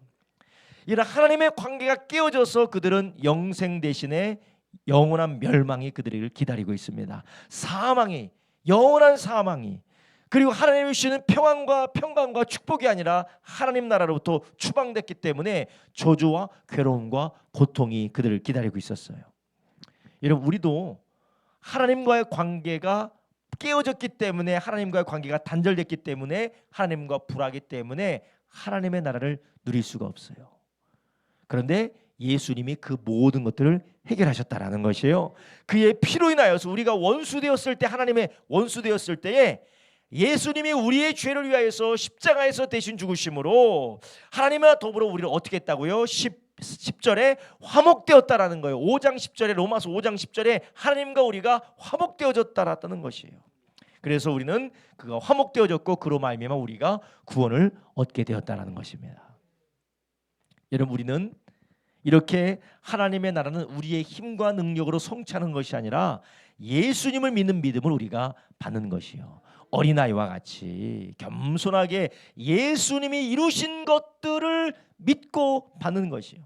이런 하나님의 관계가 깨어져서 그들은 영생 대신에 영원한 멸망이 그들을 기다리고 있습니다. 사망이, 영원한 사망이, 그리고 하나님이 주시는 평강과 축복이 아니라 하나님 나라로부터 추방됐기 때문에 저주와 괴로움과 고통이 그들을 기다리고 있었어요. 여러분, 우리도 하나님과의 관계가 깨어졌기 때문에, 하나님과의 관계가 단절됐기 때문에, 하나님과 불하기 때문에 하나님의 나라를 누릴 수가 없어요. 그런데 예수님이 그 모든 것들을 해결하셨다라는 것이에요. 그의 피로 인하여서 우리가 원수 되었을 때, 하나님의 원수 되었을 때에 예수님이 우리의 죄를 위하여서 십자가에서 대신 죽으심으로 하나님과 더불어 우리를 어떻게 했다고요? 10절에 화목되었다라는 거예요. 5장 10절에, 로마서 5장 10절에 하나님과 우리가 화목되어졌다라는 것이에요. 그래서 우리는 그가 화목되어졌고 그로 말미암아 우리가 구원을 얻게 되었다라는 것입니다. 여러분, 우리는 이렇게 하나님의 나라는 우리의 힘과 능력으로 성취하는 것이 아니라 예수님을 믿는 믿음을 우리가 받는 것이요, 어린아이와 같이 겸손하게 예수님이 이루신 것들을 믿고 받는 것이요.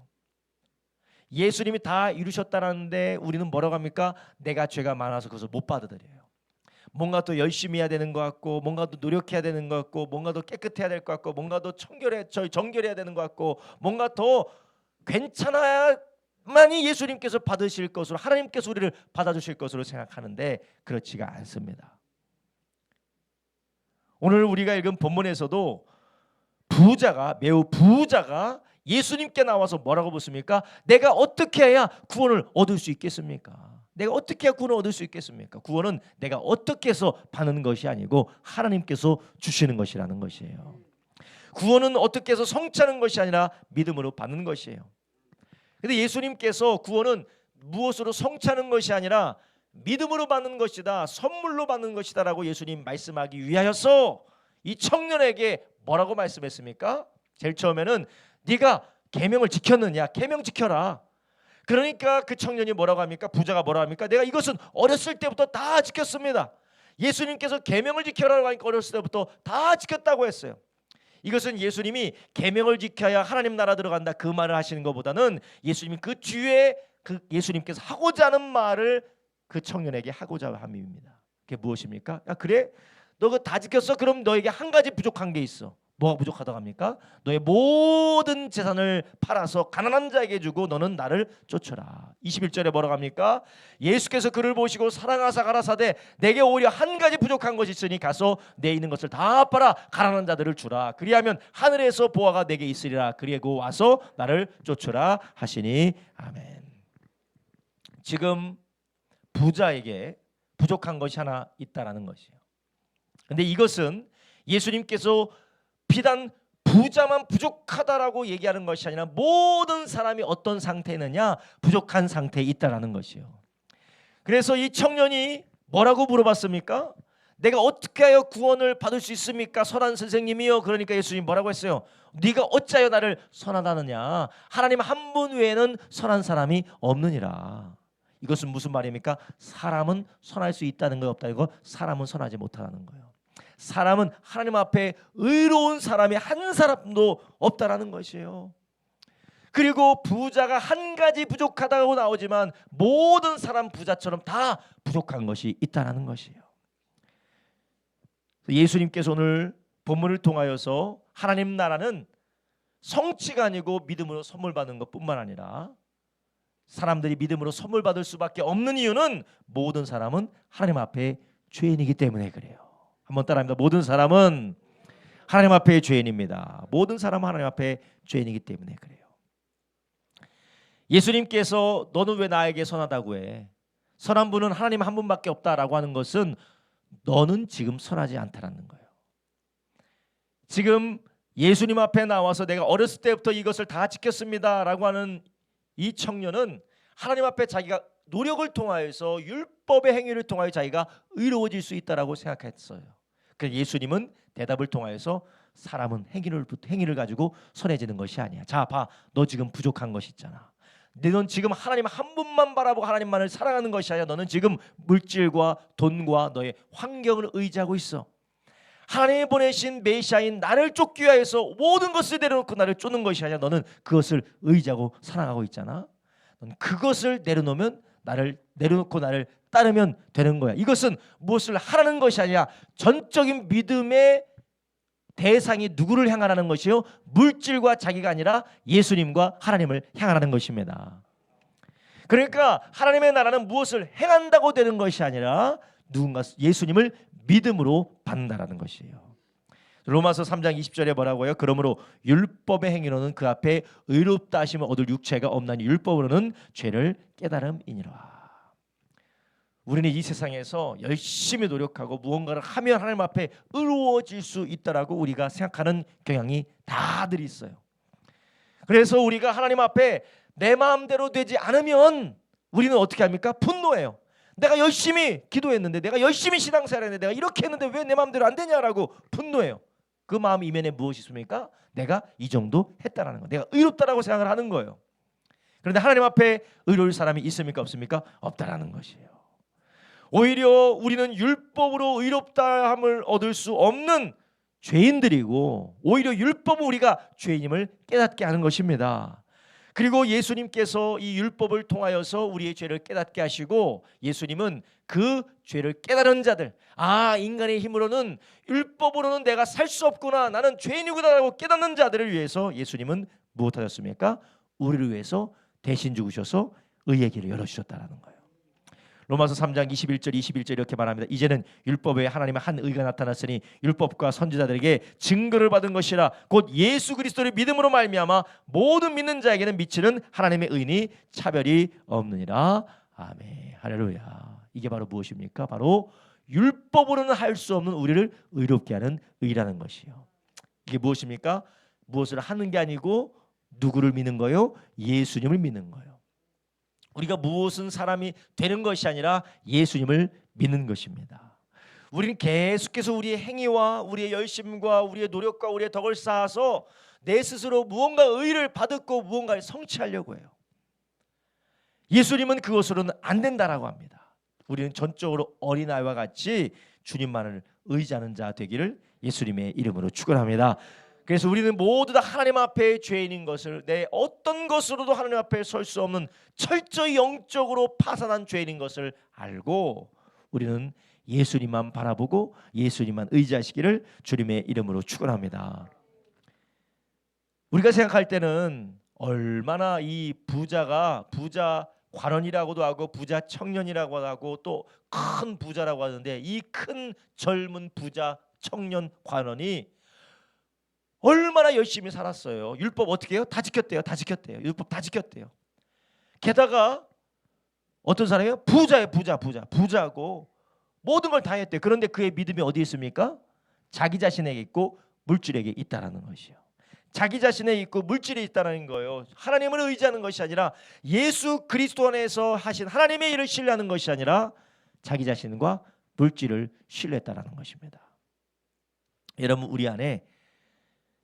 예수님이 다 이루셨다는데 우리는 뭐라고 합니까? 내가 죄가 많아서 그것을 못 받아들여요. 뭔가 더 열심히 해야 되는 것 같고, 뭔가 더 노력해야 되는 것 같고, 뭔가 더 깨끗해야 될 것 같고, 뭔가 더 정결해야 되는 것 같고, 뭔가 더 괜찮아야만이 예수님께서 받으실 것으로, 하나님께서 우리를 받아주실 것으로 생각하는데 그렇지가 않습니다. 오늘 우리가 읽은 본문에서도 매우 부자가 예수님께 나와서 뭐라고 묻습니까? 내가 어떻게 해야 구원을 얻을 수 있겠습니까? 내가 어떻게 해야 구원을 얻을 수 있겠습니까? 구원은 내가 어떻게 해서 받는 것이 아니고 하나님께서 주시는 것이라는 것이에요. 구원은 어떻게 해서 성취하는 것이 아니라 믿음으로 받는 것이에요. 근데 예수님께서 구원은 무엇으로 성취하는 것이 아니라 믿음으로 받는 것이다, 선물로 받는 것이다 라고 예수님 말씀하기 위하여서 이 청년에게 뭐라고 말씀했습니까? 제일 처음에는 네가 계명을 지켰느냐? 계명 지켜라. 그러니까 그 청년이 뭐라고 합니까? 부자가 뭐라고 합니까? 내가 이것은 어렸을 때부터 다 지켰습니다. 예수님께서 계명을 지켜라고 하니까 어렸을 때부터 다 지켰다고 했어요. 이것은 예수님이 계명을 지켜야 하나님 나라 들어간다 그 말을 하시는 것보다는 예수님이 그 뒤에 그 예수님께서 하고자 하는 말을 그 청년에게 하고자 함입니다. 그게 무엇입니까? 야, 그래? 너 그거 다 지켰어? 그럼 너에게 한 가지 부족한 게 있어. 뭐가 부족하다고 합니까? 너의 모든 재산을 팔아서 가난한 자에게 주고 너는 나를 쫓아라. 21절에 뭐라고 합니까? 예수께서 그를 보시고 사랑하사 가라사대 내게 오히려 한 가지 부족한 것이 있으니 가서 내 있는 것을 다 팔아 가난한 자들을 주라. 그리하면 하늘에서 보화가 내게 있으리라. 그리고 와서 나를 쫓아라 하시니 아멘. 지금 부자에게 부족한 것이 하나 있다라는 것이에요. 근데 이것은 예수님께서 비단 부자만 부족하다라고 얘기하는 것이 아니라 모든 사람이 어떤 상태에 있느냐, 부족한 상태에 있다라는 것이요. 그래서 이 청년이 뭐라고 물어봤습니까? 내가 어떻게 하여 구원을 받을 수 있습니까? 선한 선생님이요. 그러니까 예수님 뭐라고 했어요? 네가 어찌하여 나를 선하다느냐? 하나님 한 분 외에는 선한 사람이 없느니라. 이것은 무슨 말입니까? 사람은 선할 수 있다는 거 없다는 거, 사람은 선하지 못하는 거예요. 사람은 하나님 앞에 의로운 사람이 한 사람도 없다라는 것이에요. 그리고 부자가 한 가지 부족하다고 나오지만 모든 사람 부자처럼 다 부족한 것이 있다라는 것이에요. 예수님께서 오늘 본문을 통하여서 하나님 나라는 성취가 아니고 믿음으로 선물 받는 것뿐만 아니라 사람들이 믿음으로 선물 받을 수밖에 없는 이유는 모든 사람은 하나님 앞에 죄인이기 때문에 그래요. 한번 따라합니다. 모든 사람은 하나님 앞에 죄인입니다. 모든 사람은 하나님 앞에 죄인이기 때문에 그래요. 예수님께서 너는 왜 나에게 선하다고 해? 선한 분은 하나님 한 분밖에 없다라고 하는 것은 너는 지금 선하지 않다라는 거예요. 지금 예수님 앞에 나와서 내가 어렸을 때부터 이것을 다 지켰습니다라고 하는 이 청년은 하나님 앞에 자기가 노력을 통하여서 율법의 행위를 통하여 자기가 의로워질 수 있다라고 생각했어요. 그래서 예수님은 대답을 통하여서 사람은 행위를 가지고 선해지는 것이 아니야. 자, 봐, 너 지금 부족한 것이 있잖아. 너는 지금 하나님 한 분만 바라보고 하나님만을 사랑하는 것이 아니라 너는 지금 물질과 돈과 너의 환경을 의지하고 있어. 하나님이 보내신 메시아인 나를 쫓기 위해서 모든 것을 내려놓고 나를 쫓는 것이 아니라 너는 그것을 의지하고 사랑하고 있잖아. 넌 그것을 내려놓고 나를 따르면 되는 거야. 이것은 무엇을 하라는 것이 아니라 전적인 믿음의 대상이 누구를 향하라는 것이요? 물질과 자기가 아니라 예수님과 하나님을 향하라는 것입니다. 그러니까 하나님의 나라는 무엇을 행한다고 되는 것이 아니라 누군가 예수님을 믿음으로 받는다라는 것이에요. 로마서 3장 20절에 뭐라고요? 그러므로 율법의 행위로는 그 앞에 의롭다 하심을 얻을 육체가 없나니 율법으로는 죄를 깨달음이니라. 우리는 이 세상에서 열심히 노력하고 무언가를 하면 하나님 앞에 의로워질 수 있다라고 우리가 생각하는 경향이 다들 있어요. 그래서 우리가 하나님 앞에 내 마음대로 되지 않으면 우리는 어떻게 합니까? 분노해요. 내가 열심히 기도했는데, 내가 열심히 신앙생활했는데, 내가 이렇게 했는데 왜 내 마음대로 안 되냐라고 분노해요. 그 마음 이면에 무엇이 있습니까? 내가 이 정도 했다라는 거, 내가 의롭다라고 생각을 하는 거예요. 그런데 하나님 앞에 의로울 사람이 있습니까? 없습니까? 없다라는 것이에요. 오히려 우리는 율법으로 의롭다함을 얻을 수 없는 죄인들이고, 오히려 율법은 우리가 죄인임을 깨닫게 하는 것입니다. 그리고 예수님께서 이 율법을 통하여서 우리의 죄를 깨닫게 하시고, 예수님은 그 죄를 깨달은 자들, 인간의 힘으로는, 율법으로는 내가 살 수 없구나, 나는 죄인이구나라고 깨닫는 자들을 위해서 예수님은 무엇하셨습니까? 우리를 위해서 대신 죽으셔서 의의 길을 열어주셨다는 거예요. 로마서 3장 21절 이렇게 말합니다. 이제는 율법 외에 하나님의 한 의가 나타났으니 율법과 선지자들에게 증거를 받은 것이라 곧 예수 그리스도를 믿음으로 말미암아 모든 믿는 자에게는 미치는 하나님의 의니 차별이 없느니라. 아멘. 할렐루야. 이게 바로 무엇입니까? 바로 율법으로는 할 수 없는 우리를 의롭게 하는 의라는 것이요. 이게 무엇입니까? 무엇을 하는 게 아니고 누구를 믿는 거요? 예수님을 믿는 거예요. 우리가 무엇은 사람이 되는 것이 아니라 예수님을 믿는 것입니다. 우리는 계속해서 우리의 행위와 우리의 열심과 우리의 노력과 우리의 덕을 쌓아서 내 스스로 무언가 의를 받고 무언가를 성취하려고 해요. 예수님은 그것으로는 안 된다라고 합니다. 우리는 전적으로 어린아이와 같이 주님만을 의지하는 자 되기를 예수님의 이름으로 축원합니다. 그래서 우리는 모두 다 하나님 앞에 죄인인 것을, 내 어떤 것으로도 하나님 앞에 설 수 없는 철저히 영적으로 파산한 죄인인 것을 알고, 우리는 예수님만 바라보고 예수님만 의지하시기를 주님의 이름으로 축원합니다. 우리가 생각할 때는 얼마나 이 부자 관원이라고도 하고 부자 청년이라고도 하고 또 큰 부자라고 하는데, 이 큰 젊은 부자 청년 관원이 얼마나 열심히 살았어요. 율법 어떻게 해요? 다 지켰대요. 율법 다 지켰대요. 게다가 어떤 사람이에요? 부자예요. 부자고 모든 걸 다 했대요. 그런데 그의 믿음이 어디에 있습니까? 자기 자신에게 있고 물질에게 있다라는 것이요. 자기 자신에 있고 물질에 있다는 거예요. 하나님을 의지하는 것이 아니라, 예수 그리스도 안에서 하신 하나님의 일을 신뢰하는 것이 아니라 자기 자신과 물질을 신뢰했다라는 것입니다. 여러분, 우리 안에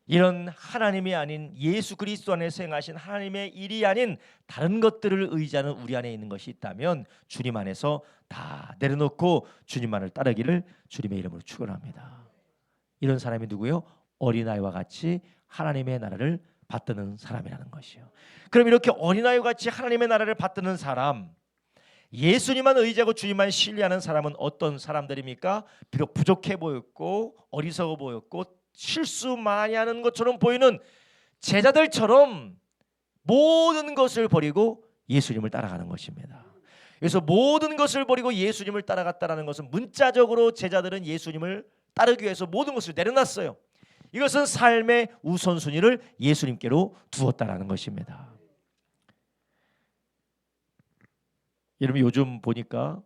이런 하나님이 아닌 예수 그리스도 안에서 행하신 하나님의 일이 아닌 다른 것들을 의지하는 우리 안에 있는 것이 있다면, 주님 안에서 다 내려놓고 주님만을 따르기를 주님의 이름으로 축원합니다. 이런 사람이 누구요? 어린아이와 같이 하나님의 나라를 받드는 사람이라는 것이요. 그럼 이렇게 어린아이와 같이 하나님의 나라를 받드는 사람, 예수님만 의지하고 주님만 신뢰하는 사람은 어떤 사람들입니까? 비록 부족해 보였고 어리석어 보였고 실수 많이 하는 것처럼 보이는 제자들처럼 모든 것을 버리고 예수님을 따라가는 것입니다. 그래서 모든 것을 버리고 예수님을 따라갔다는 것은, 문자적으로 제자들은 예수님을 따르기 위해서 모든 것을 내려놨어요. 이것은 삶의 우선순위를 예수님께로 두었다라는 것입니다. 여러분, 요즘 보니까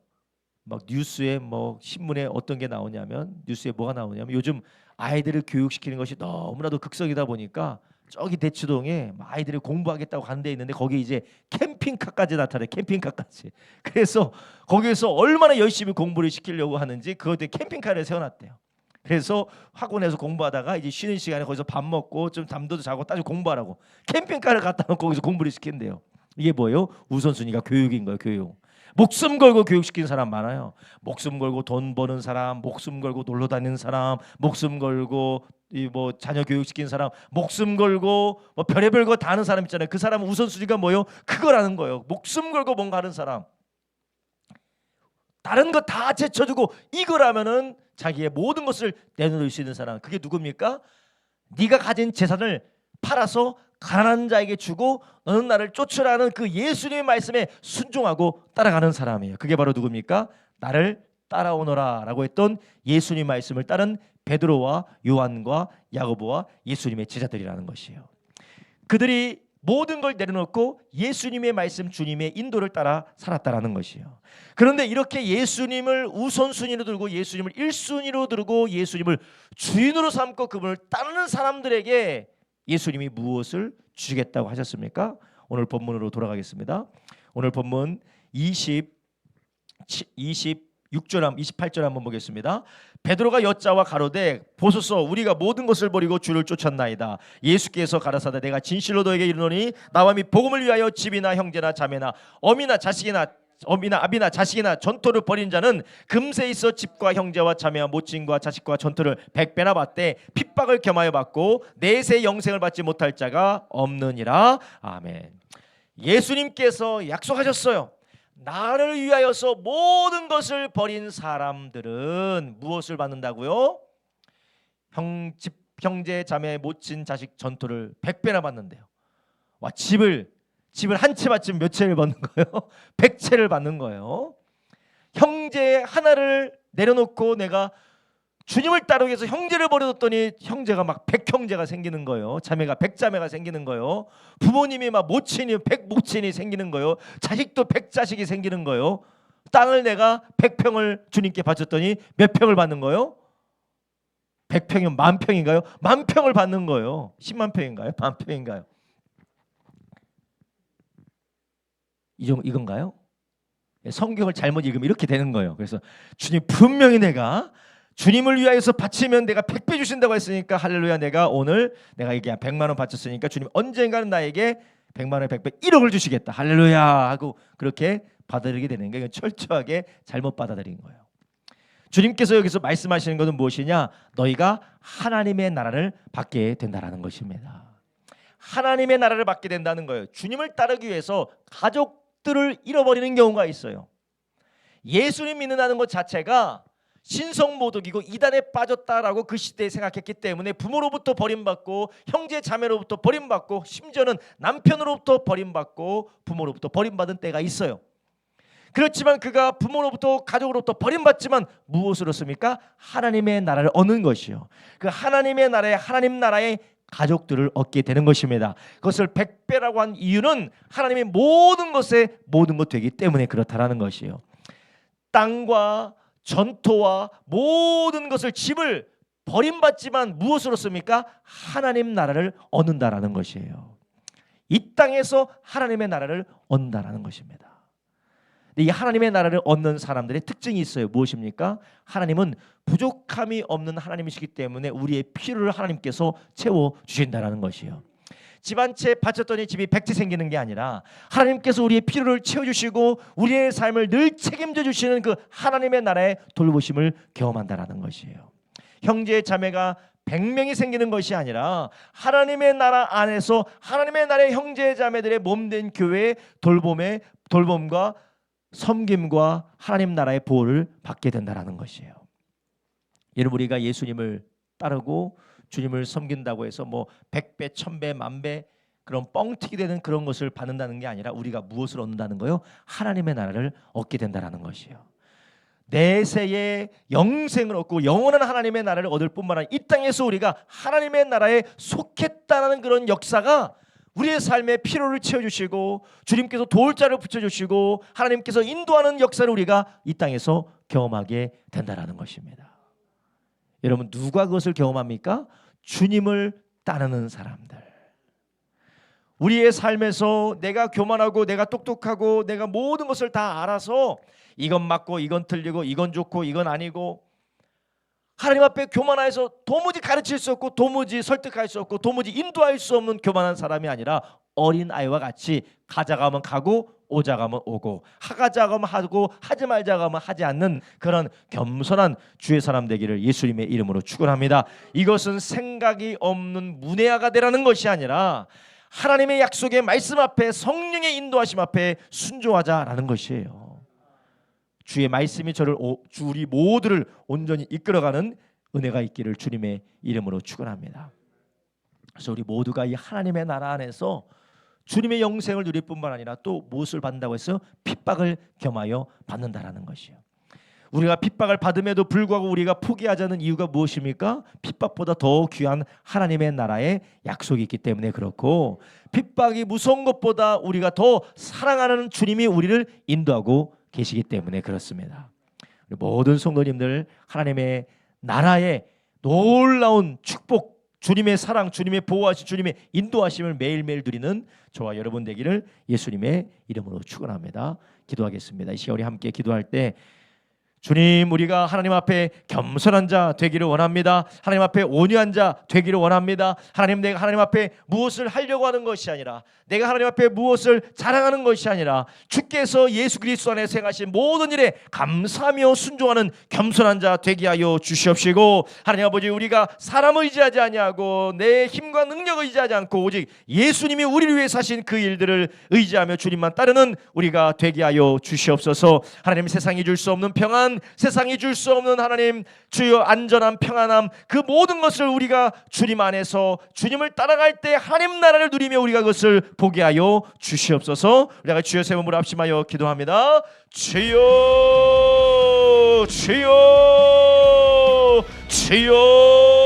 막 뉴스에 신문에 어떤 게 나오냐면, 뉴스에 뭐가 나오냐면, 요즘 아이들을 교육시키는 것이 너무나도 극성이다 보니까 저기 대치동에 아이들이 공부하겠다고 가는 데 있는데, 거기 이제 캠핑카까지 나타나요. 캠핑카까지. 그래서 거기에서 얼마나 열심히 공부를 시키려고 하는지 그것에 캠핑카를 세워놨대요. 그래서 학원에서 공부하다가 이제 쉬는 시간에 거기서 밥 먹고 좀 잠도 자고 따지고 공부하라고 캠핑카를 갖다 놓고 거기서 공부를 시킨대요. 이게 뭐예요? 우선순위가 교육인 거예요. 교육. 목숨 걸고 교육시키는 사람 많아요. 목숨 걸고 돈 버는 사람, 목숨 걸고 놀러 다니는 사람, 목숨 걸고 자녀 교육시키는 사람, 목숨 걸고 별의별 거 다 하는 사람 있잖아요. 그 사람은 우선순위가 뭐예요? 그거라는 거예요. 목숨 걸고 뭔가 하는 사람. 다른 거 다 제쳐두고 이거라면은 자기의 모든 것을 내놓을 수 있는 사람, 그게 누굽니까? 네가 가진 재산을 팔아서 가난한 자에게 주고 너는 나를 쫓으라는 그 예수님의 말씀에 순종하고 따라가는 사람이에요. 그게 바로 누굽니까? 나를 따라오너라 라고 했던 예수님 말씀을 따른 베드로와 요한과 야고보와 예수님의 제자들이라는 것이에요. 그들이 모든 걸 내려놓고 예수님의 말씀, 주님의 인도를 따라 살았다라는 것이에요. 그런데 이렇게 예수님을 우선순위로 들고 예수님을 1순위로 들고 예수님을 주인으로 삼고 그분을 따르는 사람들에게 예수님이 무엇을 주겠다고 하셨습니까? 오늘 본문으로 돌아가겠습니다. 오늘 본문 28절 한번 보겠습니다. 베드로가 여짜와 가로되 보소서 우리가 모든 것을 버리고 주를 쫓았나이다. 예수께서 가라사대 내가 진실로 너에게 이르노니 나와 및 복음을 위하여 집이나 형제나 자매나 어미나 아비나 자식이나 전토를 벌인 자는 금세 있어 집과 형제와 자매와 모친과 자식과 전토를 100배나 받되 핍박을 겸하여 받고 내세 영생을 받지 못할 자가 없느니라. 아멘. 예수님께서 약속하셨어요. 나를 위하여서 모든 것을 버린 사람들은 무엇을 받는다고요? 형제 자매 모친 자식 전토를 100배나 받는데요. 와, 집을 한 채 받으면 몇 채를 받는 거예요? 100채를 받는 거예요. 형제 하나를 내려놓고 내가 주님을 따르기 위해서 형제를 버려뒀더니 형제가 막 100형제가 생기는 거예요. 자매가 100자매가 생기는 거예요. 부모님이 막 모친이 100모친이 생기는 거예요. 자식도 100자식이 생기는 거예요. 땅을 내가 100평을 주님께 바쳤더니 몇 평을 받는 거예요? 100평이면 10,000평인가요? 10,000평을 받는 거예요. 10만 평인가요? 10,000평인가요? 이건가요? 성경을 잘못 읽으면 이렇게 되는 거예요. 그래서 주님 분명히 내가 주님을 위하여서 바치면 내가 100배 주신다고 했으니까 할렐루야, 내가 이게 100만 원 바쳤으니까 주님 언젠가는 나에게 100만 원에 100배 1억을 주시겠다. 할렐루야 하고 그렇게 받아들이게 되는 거예요. 철저하게 잘못 받아들인 거예요. 주님께서 여기서 말씀하시는 것은 무엇이냐? 너희가 하나님의 나라를 받게 된다라는 것입니다. 하나님의 나라를 받게 된다는 거예요. 주님을 따르기 위해서 가족들을 잃어버리는 경우가 있어요. 예수님 믿는다는 것 자체가 신성모독이고 이단에 빠졌다라고 그 시대에 생각했기 때문에 부모로부터 버림받고 형제 자매로부터 버림받고 심지어는 남편으로부터 버림받고 부모로부터 버림받은 때가 있어요. 그렇지만 그가 부모로부터 가족으로부터 버림받지만 무엇으로습니까? 하나님의 나라를 얻는 것이요. 그 하나님의 나라에 하나님 나라의 가족들을 얻게 되는 것입니다. 그것을 100배라고 한 이유는 하나님의 모든 것에 모든 것 되기 때문에 그렇다라는 것이요. 땅과 전토와 모든 것을 집을 버림받지만 무엇으로 씁니까? 하나님 나라를 얻는다라는 것이에요. 이 땅에서 하나님의 나라를 얻는다라는 것입니다. 이 하나님의 나라를 얻는 사람들의 특징이 있어요. 무엇입니까? 하나님은 부족함이 없는 하나님이시기 때문에 우리의 필요를 하나님께서 채워주신다라는 것이에요. 집 한 채 바쳤더니 집이 100채 생기는 게 아니라 하나님께서 우리의 필요를 채워주시고 우리의 삶을 늘 책임져 주시는 그 하나님의 나라의 돌보심을 경험한다라는 것이에요. 형제 자매가 100명이 생기는 것이 아니라 하나님의 나라 안에서 하나님의 나라의 형제 자매들의 몸된 교회의 돌봄과 섬김과 하나님 나라의 보호를 받게 된다라는 것이에요. 여러분, 우리가 예수님을 따르고 주님을 섬긴다고 해서 뭐 100배, 1000배, 10,000배 그런 뻥튀기 되는 그런 것을 받는다는 게 아니라 우리가 무엇을 얻는다는 거요? 하나님의 나라를 얻게 된다는 것이에요. 내세의 영생을 얻고 영원한 하나님의 나라를 얻을 뿐만 아니라 이 땅에서 우리가 하나님의 나라에 속했다는 그런 역사가 우리의 삶의 필요를 채워주시고 주님께서 도울 자를 붙여주시고 하나님께서 인도하는 역사를 우리가 이 땅에서 경험하게 된다는 것입니다. 여러분, 누가 그것을 경험합니까? 주님을 따르는 사람들. 우리의 삶에서 내가 교만하고 내가 똑똑하고 내가 모든 것을 다 알아서 이건 맞고 이건 틀리고 이건 좋고 이건 아니고 하나님 앞에 교만해서 도무지 가르칠 수 없고 도무지 설득할 수 없고 도무지 인도할 수 없는 교만한 사람이 아니라 어린 아이와 같이 가자고 하면 가고 오자고 하면 오고 하자고 하면 하고 하지 말자고 하면 하지 않는 그런 겸손한 주의 사람 되기를 예수님의 이름으로 축원합니다. 이것은 생각이 없는 문외아가 되라는 것이 아니라 하나님의 약속의 말씀 앞에 성령의 인도하심 앞에 순종하자라는 것이에요. 주의 말씀이 우리 모두를 온전히 이끌어가는 은혜가 있기를 주님의 이름으로 축원합니다. 그래서 우리 모두가 이 하나님의 나라 안에서 주님의 영생을 누릴 뿐만 아니라 또 무엇을 받는다고 해서 핍박을 겸하여 받는다라는 것이요. 우리가 핍박을 받음에도 불구하고 우리가 포기하자는 이유가 무엇입니까? 핍박보다 더 귀한 하나님의 나라의 약속이 있기 때문에 그렇고 핍박이 무서운 것보다 우리가 더 사랑하는 주님이 우리를 인도하고 계시기 때문에 그렇습니다. 모든 성도님들 하나님의 나라의 놀라운 축복 주님의 사랑, 주님의 보호하심, 주님의 인도하심을 매일매일 누리는 저와 여러분 되기를 예수님의 이름으로 축원합니다. 기도하겠습니다. 이 시간 우리 함께 기도할 때 주님, 우리가 하나님 앞에 겸손한 자 되기를 원합니다. 하나님 앞에 온유한 자 되기를 원합니다. 하나님, 내가 하나님 앞에 무엇을 하려고 하는 것이 아니라, 내가 하나님 앞에 무엇을 자랑하는 것이 아니라, 주께서 예수 그리스도 안에 행하신 모든 일에 감사하며 순종하는 겸손한 자 되게 하여 주시옵시고, 하나님 아버지, 우리가 사람을 의지하지 아니하고 내 힘과 능력을 의지하지 않고 오직 예수님이 우리를 위해 사신 그 일들을 의지하며 주님만 따르는 우리가 되게 하여 주시옵소서. 하나님, 세상이 줄 수 없는 평안, 세상이 줄 수 없는 하나님 주여 안전한 평안함, 그 모든 것을 우리가 주님 안에서 주님을 따라갈 때 하나님 나라를 누리며 우리가 그것을 보게 하여 주시옵소서. 우리가 주여 세 번으로 합심하여 기도합니다. 주여, 주여, 주여.